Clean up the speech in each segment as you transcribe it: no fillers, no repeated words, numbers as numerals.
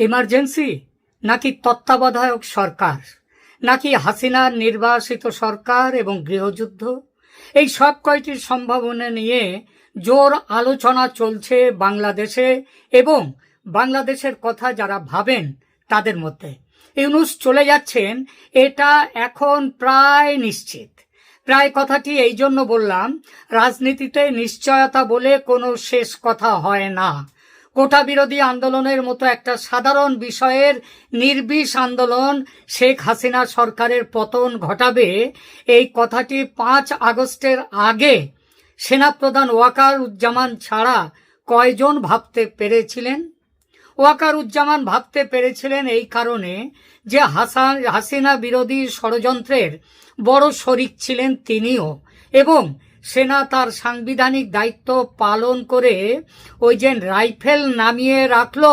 Emergency নাকি তত্ত্বাবধায়ক সরকার, নাকি হাসিনার নির্বাসিত সরকার এবং গৃহযুদ্ধ, এই সব কয়টির সম্ভাবনা নিয়ে জোর আলোচনা চলছে বাংলাদেশে এবং বাংলাদেশের কথা যারা ভাবেন তাদের মধ্যে। ইউনূস চলে যাচ্ছেন এটা এখন প্রায় নিশ্চিত। প্রায় কথাটি এই জন্য বললাম, রাজনীতিতে নিশ্চয়তা বলে কোনো শেষ কথা হয় না। কোটা বিরোধী আন্দোলনের মতো একটা সাধারণ বিষয়ের নির্বিষ আন্দোলন শেখ হাসিনা সরকারের পতন ঘটাবে, এই কথাটি 5 আগস্টের আগে সেনাপ্রধান ওয়াকারুজ্জামান ছাড়া কয়জন ভাবতে পেরেছিলেন? ওয়াকারুজ্জামান ভাবতে পেরেছিলেন এই কারণে যে হাসিনা বিরোধী ষড়যন্ত্রের বড় শরিক ছিলেন তিনিও, এবং সেনা তার সাংবিধানিক দায়িত্ব পালন করে ওই যে রাইফেল নামিয়ে রাখলো,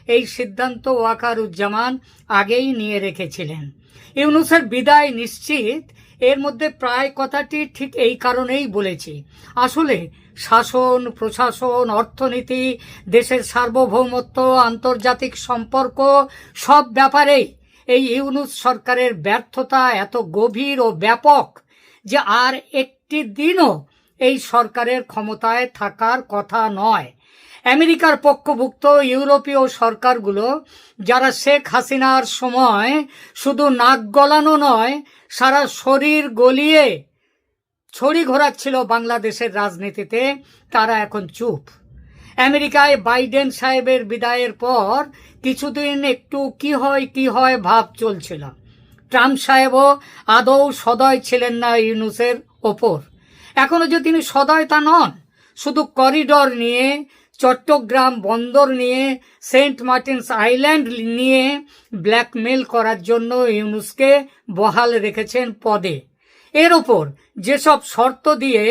এই সিদ্ধান্ত ওয়াকারুজ্জামান আগেই নিয়ে রেখেছিলেন। ইউনূসের বিদায় নিশ্চিত, এর মধ্যে প্রায় কথাটি ঠিক এই কারণেই বলেছি। আসলে শাসন, প্রশাসন, অর্থনীতি, দেশের সার্বভৌমত্ব, আন্তর্জাতিক সম্পর্ক, সব ব্যাপারেই এই ইউনূস সরকারের ব্যর্থতা এত গভীর ও ব্যাপক যে আর একটি দিনও এই সরকারের ক্ষমতায় থাকার কথা নয়। আমেরিকার পক্ষভুক্ত ইউরোপীয় সরকারগুলো যারা শেখ হাসিনার সময় শুধু নাক গলানো নয়, সারা শরীর গলিয়ে ছড়ি ঘোরাচ্ছিল বাংলাদেশের রাজনীতিতে, তারা এখন চুপ। আমেরিকায় বাইডেন সাহেবের বিদায়ের পর কিছুদিন একটু কি হয় ভাব চলছিল। ট্রাম্প সাহেবও আদৌ সদয় ছিলেন না ইউনূসের ওপর। এখনো যে তিনি সদয় তা নন, শুধু করিডর নিয়ে, চট্টগ্রাম বন্দর নিয়ে, সেন্ট মার্টিনস আইল্যান্ড নিয়ে ব্ল্যাকমেল করার জন্য ইউনূসকে বহাল রেখেছেন পদে। এর ওপর যেসব শর্ত দিয়ে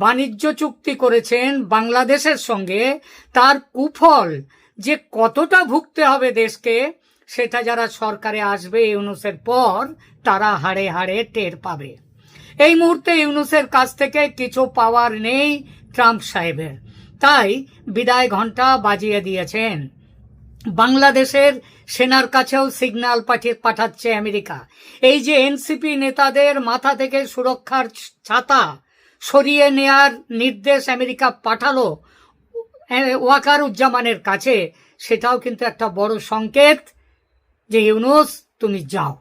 বাণিজ্য চুক্তি করেছেন বাংলাদেশের সঙ্গে, তার কুফল যে কতটা ভুগতে হবে দেশকে, সেটা যারা সরকারে আসবে ইউনূসের পর তারা হাড়ে হাড়ে টের পাবে। এই মুহূর্তে ইউনূসের কাছ থেকে কিছু পাওয়ার নেই ট্রাম্প সাহেবের, তাই বিদায় ঘণ্টা বাজিয়ে দিয়েছেন। বাংলাদেশের সেনার কাছেও সিগন্যাল পাঠাচ্ছে আমেরিকা। এই যে এনসিপি নেতাদের মাথা থেকে সুরক্ষার ছাতা সরিয়ে নেয়ার নির্দেশ আমেরিকা পাঠালো ওয়াকারুজ্জামানের কাছে, সেটাও কিন্তু একটা বড় সংকেত যে ইউনূস তুমি যাও।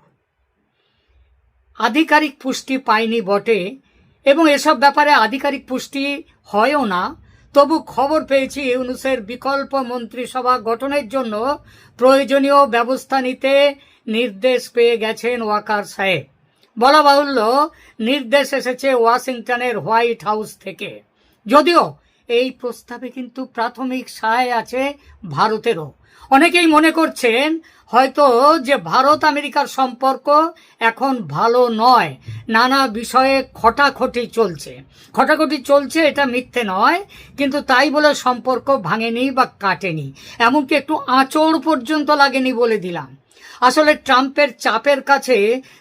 আধিকারিক পুষ্টি পায়নি বটে, এবং এসব ব্যাপারে আধিকারিক পুষ্টি হয়ও না, তবু খবর পেয়েছি ইউনূসের বিকল্প মন্ত্রিসভা গঠনের জন্য প্রয়োজনীয় ব্যবস্থা নিতে নির্দেশ পেয়ে গেছেন ওয়াকার সাহেব। বলা বাহুল্য, নির্দেশ এসেছে ওয়াশিংটনের হোয়াইট হাউস থেকে। যদিও এই প্রস্তাবে কিন্তু প্রাথমিক সায় আছে ভারতেরও। অনেকেই মনে করছেন হয়তো যে ভারত আমেরিকার সম্পর্ক এখন ভালো নয়, নানা বিষয়ে খটাখটি চলছে, এটা মিথ্যে নয়, কিন্তু তাই বলে সম্পর্ক ভাঙেনি বা কাটেনি, এমনকি একটু আঁচড় পর্যন্ত লাগেনি বলে দিলাম। আসলে ট্রাম্পের চাপের কাছে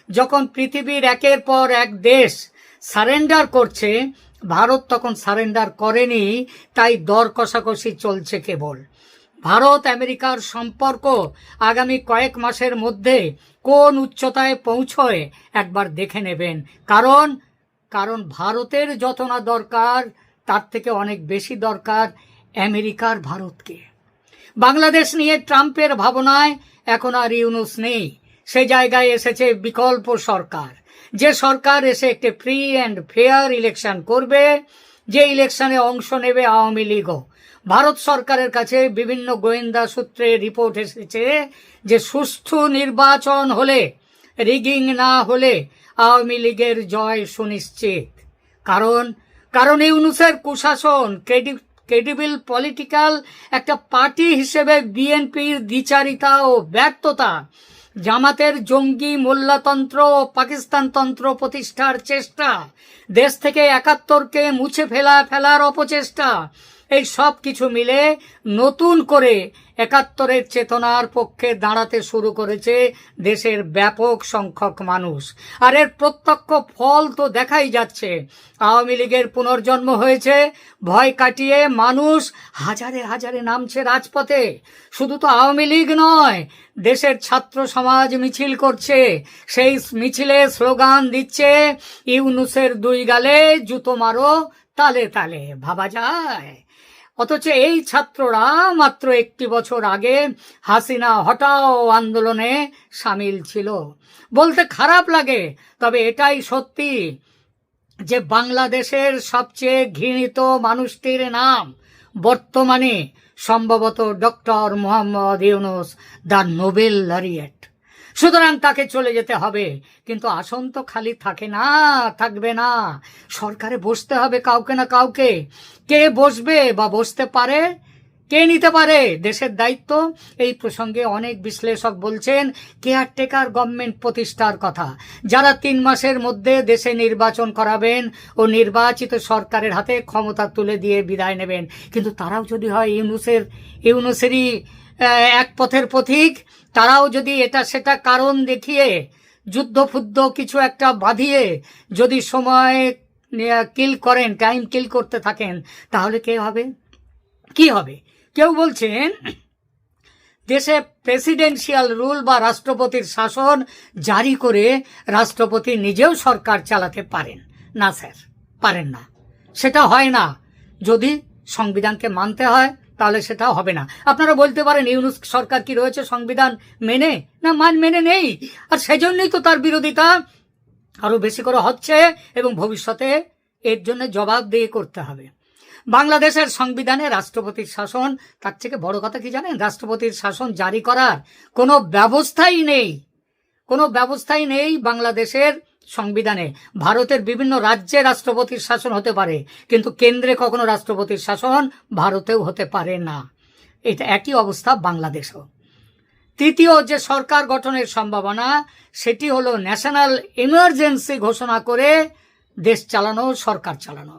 যখন পৃথিবীর একের পর এক দেশ সারেন্ডার করছে, ভারত তখন সারেন্ডার করেনি, তাই দর কষাকষি চলছে কেবল। ভারত আমেরিকার সম্পর্ক আগামী কয়েক মাসের মধ্যে কোন উচ্চতায় পৌঁছয় একবার দেখে নেবেন, কারণ ভারতের যত না দরকার তার থেকে অনেক বেশি দরকার আমেরিকার ভারতকে। বাংলাদেশ নিয়ে ট্রাম্পের ভাবনায় এখন আর ইউনূস নেই, সে জায়গায় এসেছে বিকল্প সরকার, যে সরকার এসে একটি ফ্রি অ্যান্ড ফেয়ার ইলেকশন করবে, যে ইলেকশনে অংশ নেবে আওয়ামী লীগও। ভারত সরকারের কাছে বিভিন্ন গোয়েন্দা সূত্রে রিপোর্ট এসেছে যে সুষ্ঠু নির্বাচন হলে, রিগিং না হলে আওয়ামী লীগের জয় সুনিশ্চিত। কারণ ইউনূসের কুশাসন, ক্রেডিবল পলিটিক্যাল একটা পার্টি হিসেবে বিএনপির দ্বিচারিতা ও ব্যর্থতা, জামাতের জঙ্গি মোল্লাতন্ত্র ও পাকিস্তানতন্ত্র প্রতিষ্ঠার চেষ্টা, দেশ থেকে ৭১কে মুছে ফেলার অপচেষ্টা, এই সব কিছু মিলে নতুন করে ৭১-এর চেতনার পক্ষে দাঁড়াতে শুরু করেছে দেশের ব্যাপক সংখ্যক মানুষ। আর এর প্রত্যক্ষ ফল তো দেখাই যাচ্ছে। আওয়ামী লীগের পুনর্জন্ম হয়েছে, ভয় কাটিয়ে মানুষ হাজারে হাজারে নামছে রাজপথে। শুধু তো আওয়ামী লীগ নয়, দেশের ছাত্র সমাজ মিছিল করছে। সেই মিছিলে স্লোগান দিচ্ছে, ইউনূসের 2 গালে জুতো মারো তালে তালে। ভাবা যায়? অথচ এই ছাত্ররা মাত্র 1 বছর আগে হাসিনা হটাও আন্দোলনে সামিল ছিল। বলতে খারাপ লাগে, তবে এটাই সত্যি যে বাংলাদেশের সবচেয়ে ঘৃণিত মানুষটির নাম বর্তমানে সম্ভবত doctor Mohammad Yunus, the Nobel laureate. সুতরাং তাকে চলে যেতে হবে। কিন্তু আসন তো খালি থাকবে না। সরকারে বসতে হবে কাউকে না কাউকে। কে বসবে বা বসতে পারে, কে নিতে পারে দেশের দায়িত্ব? এই প্রসঙ্গে অনেক বিশ্লেষক বলছেন কেয়ারটেকার গভর্নমেন্ট প্রতিষ্ঠার কথা, যারা 3 মাসের মধ্যে দেশে নির্বাচন করাবেন ও নির্বাচিত সরকারের হাতে ক্ষমতা তুলে দিয়ে বিদায় নেবেন। কিন্তু তারাও যদি হয় ইউনূসেরই এক পথের পথিক, তারাও যদি এটা সেটা কারণ দেখিয়ে যুদ্ধ কিছু একটা বাঁধিয়ে যদি সময় কিল করেন, টাইম কিল করতে থাকেন, তাহলে কি হবে? কেউ বলছেন দেশে প্রেসিডেন্সিয়াল রুল বা রাষ্ট্রপতির শাসন জারি করে রাষ্ট্রপতি নিজেও সরকার চালাতে পারেন না। স্যার, পারেন না। সেটা হয় না। যদি সংবিধানকে মানতে হয় তাহলে সেটা হবে না। আপনারা বলতে পারেন ইউনূস সরকার কি রয়েছে সংবিধান মেনে? না, মেনে নেই। আর সেজন্যই তো তার বিরোধিতা আরো বেশি করে হচ্ছে এবং ভবিষ্যতে এর জন্য জবাবদিহি করতে হবে। বাংলাদেশের সংবিধানে রাষ্ট্রপতির শাসন, তার থেকে বড় কথা কি জানেন? রাষ্ট্রপতির শাসন জারি করার কোনো ব্যবস্থাই নেই বাংলাদেশের সংবিধানে। ভারতের বিভিন্ন রাজ্যে রাষ্ট্রপতির শাসন হতে পারে, কিন্তু কেন্দ্রে কখনো রাষ্ট্রপতির শাসন ভারতেও হতে পারে না। এটা একই অবস্থা বাংলাদেশেও। তৃতীয় যে সরকার গঠনের সম্ভাবনা, সেটি হলো ন্যাশনাল ইমার্জেন্সি ঘোষণা করে দেশ চালানো, সরকার চালানো।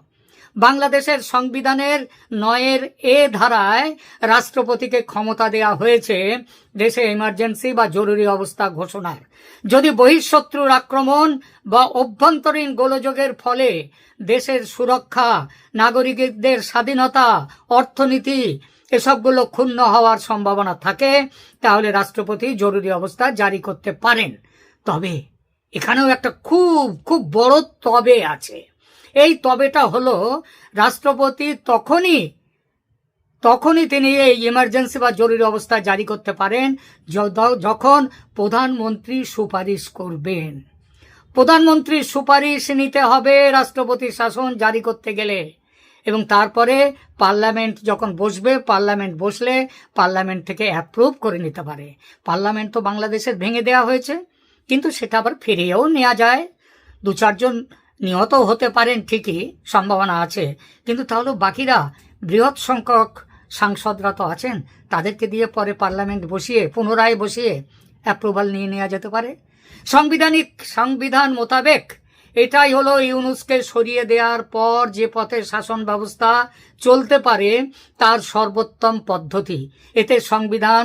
বাংলাদেশের সংবিধানের 9 ধারায় রাষ্ট্রপতিকে ক্ষমতা দেয়া হয়েছে দেশে ইমার্জেন্সি বা জরুরি অবস্থা ঘোষণার। যদি বহিঃশত্রুর আক্রমণ বা অভ্যন্তরীণ গোলযোগের ফলে দেশের সুরক্ষা, নাগরিকদের স্বাধীনতা, অর্থনীতি এসবগুলো ক্ষুণ্ণ হওয়ার সম্ভাবনা থাকে, তাহলে রাষ্ট্রপতি জরুরি অবস্থা জারি করতে পারেন। তবে এখানেও একটা খুব বড় তবে আছে। এই তবেটা হলো রাষ্ট্রপতি তখনই তিনি এই ইমার্জেন্সি বা জরুরি অবস্থা জারি করতে পারেন যখন প্রধানমন্ত্রী সুপারিশ করবেন। প্রধানমন্ত্রীর সুপারিশ নিতে হবে রাষ্ট্রপতির শাসন জারি করতে গেলে, এবং তারপরে পার্লামেন্ট যখন পার্লামেন্ট বসলে পার্লামেন্ট থেকে অ্যাপ্রুভ করে নিতে পারে। পার্লামেন্ট তো বাংলাদেশের ভেঙে দেওয়া হয়েছে, কিন্তু সেটা আবার ফিরিয়েও নেওয়া যায়। 2-4 জন নিহত হতে পারেন, ঠিকই সম্ভাবনা আছে, কিন্তু তাহলে বাকিরা বৃহৎ সংখ্যক সাংসদরা তো আছেন, তাদেরকে দিয়ে পরে পার্লামেন্ট পুনরায় বসিয়ে অ্যাপ্রুভাল নিয়ে নেওয়া যেতে পারে। সংবিধান মোতাবেক এটাই হলো ইউনূসকে সরিয়ে দেওয়ার পর যে পথে শাসন ব্যবস্থা চলতে পারে তার সর্বোত্তম পদ্ধতি। এতে সংবিধান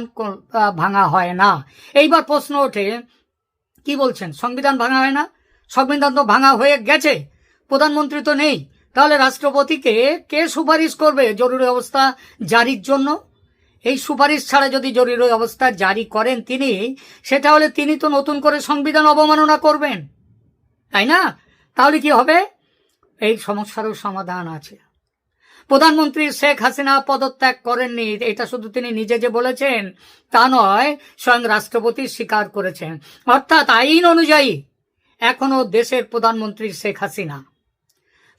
ভাঙা হয় না। এইবার প্রশ্ন ওঠে, কি বলছেন সংবিধান ভাঙা হয় না? সংবিধান তো ভাঙা হয়ে গেছে, প্রধানমন্ত্রী তো নেই, তাহলে রাষ্ট্রপতিকে কে সুপারিশ করবে জরুরি অবস্থা জারির জন্য? এই সুপারিশ ছাড়া যদি জরুরি অবস্থা জারি করেন তিনি, সেটা হলে তিনি তো নতুন করে সংবিধান অবমাননা করবেন, তাই না? তাহলে কি হবে? এই সমস্যারও সমাধান আছে। প্রধানমন্ত্রী শেখ হাসিনা পদত্যাগ করেননি, এটা শুধু তিনি নিজে যে বলেছেন তা নয়, স্বয়ং রাষ্ট্রপতি স্বীকার করেছেন। অর্থাৎ আইন অনুযায়ী এখনো দেশের প্রধানমন্ত্রী শেখ হাসিনা।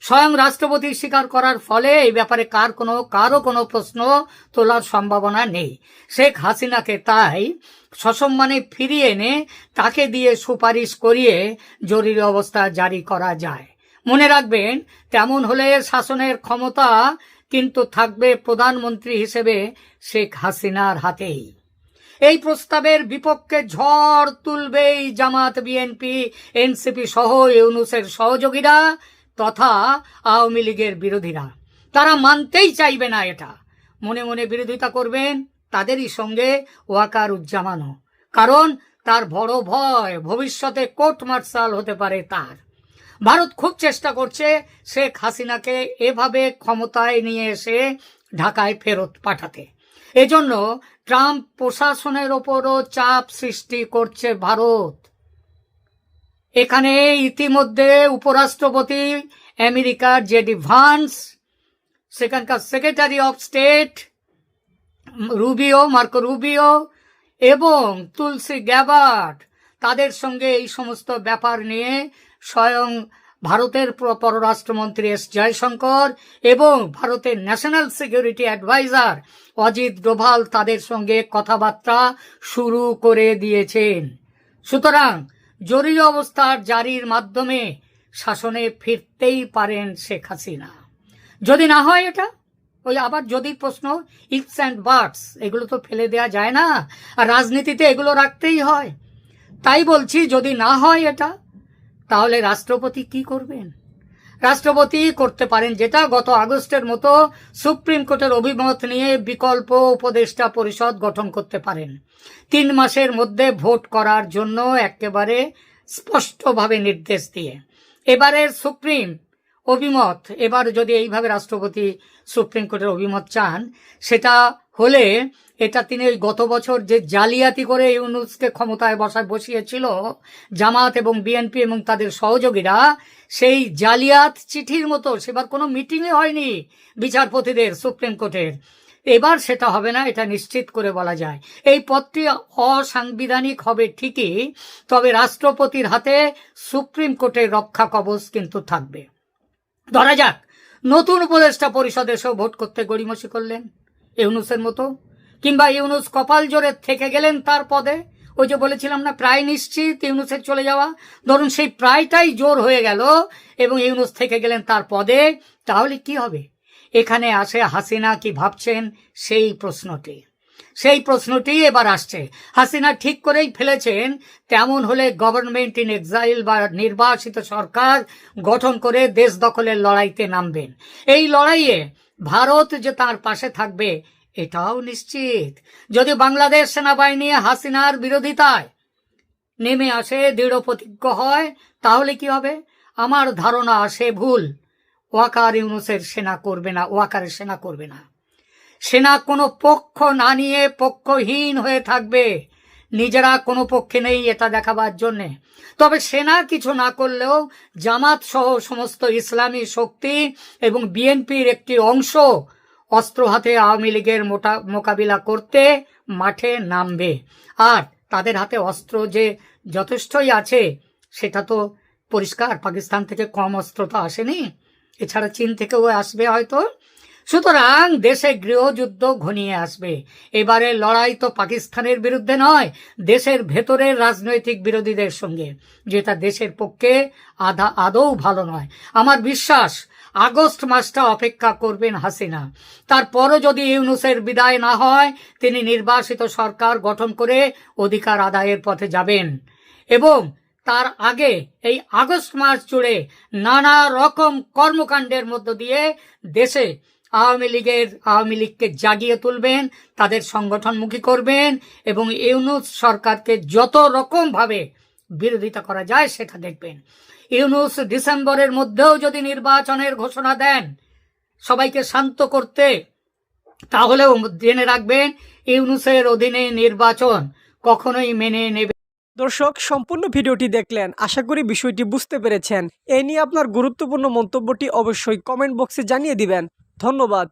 স্বয়ং রাষ্ট্রপতি স্বীকার করার ফলে এই ব্যাপারে কারো কোনো প্রশ্ন তোলার সম্ভাবনা নেই। শেখ হাসিনাকে তাই সসম্মানে ফিরিয়ে এনে তাকে দিয়ে সুপারিশ করিয়ে জরুরি অবস্থা জারি করা যায়। মনে রাখবেন, তেমন হলে শাসনের ক্ষমতা কিন্তু থাকবে প্রধানমন্ত্রী হিসেবে শেখ হাসিনার হাতেই। এই প্রস্তাবের বিপক্ষে ঝড় তুলবেই জামাত, বিএনপি, এনসিপি সহ ইউনূসের সহযোগীরা তথা আওয়ামী লীগের বিরোধীরা। তারা মানতেই চাইবে না এটা। মনে মনে বিরোধিতা করবেন তাদেরই সঙ্গে ওয়াকারুজ্জামানও, কারণ তার বড় ভয় ভবিষ্যতে কোর্ট মার্শাল হতে পারে তার। ভারত খুব চেষ্টা করছে শেখ হাসিনাকে এভাবে ক্ষমতায় নিয়ে এসে ঢাকায় ফেরত পাঠাতে। এজন্য ট্রাম্প প্রশাসনের ওপরও চাপ সৃষ্টি করছে ভারত। এখানে ইতিমধ্যে উপরাষ্ট্রপতি আমেরিকার জেডি ভান্স, সেখানকার secretary of state Marco Rubio এবং তুলসি গ্যাবার্ড, তাদের সঙ্গে এই সমস্ত ব্যাপার নিয়ে স্বয়ং ভারতের পররাষ্ট্রমন্ত্রী এস জয়শঙ্কর এবং ভারতের national security adviser Ajit Doval তাদের সঙ্গে কথাবার্তা শুরু করে দিয়েছেন। সুতরাং জরুরি অবস্থা জারির মাধ্যমে শাসনে ফিরতেই পারেন শেখ হাসিনা। যদি না হয় এটা, ওই আবার যদি প্রশ্ন, ইফস অ্যান্ড বাটস, এগুলো তো ফেলে দেওয়া যায় না, আর রাজনীতিতে এগুলো রাখতেই হয়। তাই বলছি, যদি না হয় এটা, তাহলে রাষ্ট্রপতি কি করবেন? রাষ্ট্রপতি করতে পারেন যেটা, গত আগস্টের মতো সুপ্রিম কোর্টের অভিমত নিয়ে বিকল্প উপদেষ্টা পরিষদ গঠন করতে পারেন, 3 মাসের মধ্যে ভোট করার জন্য একেবারে স্পষ্টভাবে নির্দেশ দিয়ে। এবারের সুপ্রিম অভিমত, এবার যদি এইভাবে রাষ্ট্রপতি সুপ্রিম কোর্টের অভিমত চান, সেটা হলে এটা তিনি ওই গত বছর যে জালিয়াতি করে ইউনূসকে ক্ষমতায় বসিয়েছিল জামাত এবং বিএনপি এবং তাদের সহযোগীরা, সেই জালিয়াত চিঠির মতো সেবার কোনো মিটিংই হয়নি বিচারপতিদের সুপ্রিম কোর্টের। এবার সেটা হবে না, এটা নিশ্চিত করে বলা যায়। এই পদটি অসাংবিধানিক হবে ঠিকই, তবে রাষ্ট্রপতির হাতে সুপ্রিম কোর্টের রক্ষা কবচ কিন্তু থাকবে। ধরা যাক নতুন উপদেষ্টা পরিষদ এসেও ভোট করতে গড়িমসি করলেন ইউনূসের মতো, কিংবা ইউনূস কপাল জোরে থেকে গেলেন তার পদে। ওই যে বলেছিলাম না, প্রায় নিশ্চিত ইউনূসের চলে যাওয়া, ধরুন সেই প্রায়টাই জোর হয়ে গেল এবং ইউনূস থেকে গেলেন তার পদে, তাহলে কি হবে? এখানে আসে হাসিনা কি ভাবছেন সেই প্রশ্নটি এবার আসছে। হাসিনা ঠিক করেই ফেলেছেন, তেমন হলে গভর্নমেন্ট ইন এক্সাইল বা নির্বাসিত সরকার গঠন করে দেশ দখলের লড়াইতে নামবেন। এই লড়াইয়ে ভারত যে তার পাশে থাকবে এটাও নিশ্চিত। যদি বাংলাদেশ সেনাবাহিনী হাসিনার বিরোধিতায় নেমে আসে, দৃঢ় প্রতিজ্ঞ হয়, তাহলে কি হবে? আমার ধারণা সে ভুল। ওয়াকারের সেনা করবে না। সেনা কোনো পক্ষ না নিয়ে পক্ষহীন হয়ে থাকবে, নিজেরা কোনো পক্ষে নেই এটা দেখাবার জন্যে। তবে সেনা কিছু না করলেও জামাত সহ সমস্ত ইসলামী শক্তি এবং বিএনপির একটি অংশ অস্ত্র হাতে আওয়ামী লীগের মোকাবিলা করতে মাঠে নামবে। আর তাদের হাতে অস্ত্র যে যথেষ্টই আছে সেটা তো পরিষ্কার, পাকিস্তান থেকে কম অস্ত্র তো আসেনি, এছাড়া চীন থেকেও আসবে হয়তো। সুতরাং দেশে গৃহযুদ্ধ ঘনিয়ে আসবে। এবারে লড়াই তো পাকিস্তানের বিরুদ্ধে নয়, দেশের ভেতরের রাজনৈতিক বিরোধীদের সঙ্গে, যেটা দেশের পক্ষে আদৌ ভালো নয়। আমার বিশ্বাস আগস্ট মাসটা অপেক্ষা করবেন হাসিনা। তারপরও যদি ইউনূসের বিদায় না হয়, তিনি নির্বাসিত সরকার গঠন করে অধিকার আদায়ের পথে যাবেন এবং তার আগে এই আগস্ট মাস জুড়ে নানা রকম কর্মকাণ্ডের মধ্য দিয়ে দেশে আওয়ামী লীগকে জাগিয়ে তুলবেন, তাদের সংগঠনমুখী করবেন এবং ইউনূস সরকারকে যত রকম ভাবে বিরোধিতা করা যায় সেটা দেখবেন। ইউনূস ডিসেম্বরের মধ্যেও যদি নির্বাচনের ঘোষণা দেন সবাইকে শান্ত করতে, তাহলেও জেনে রাখবেন ইউনূসের অধীনে নির্বাচন কখনোই মেনে নেবে। দর্শক, সম্পূর্ণ ভিডিওটি দেখলেন, আশা করি বিষয়টি বুঝতে পেরেছেন। এই নিয়ে আপনার গুরুত্বপূর্ণ মন্তব্যটি অবশ্যই কমেন্ট বক্সে জানিয়ে দিবেন। ধন্যবাদ।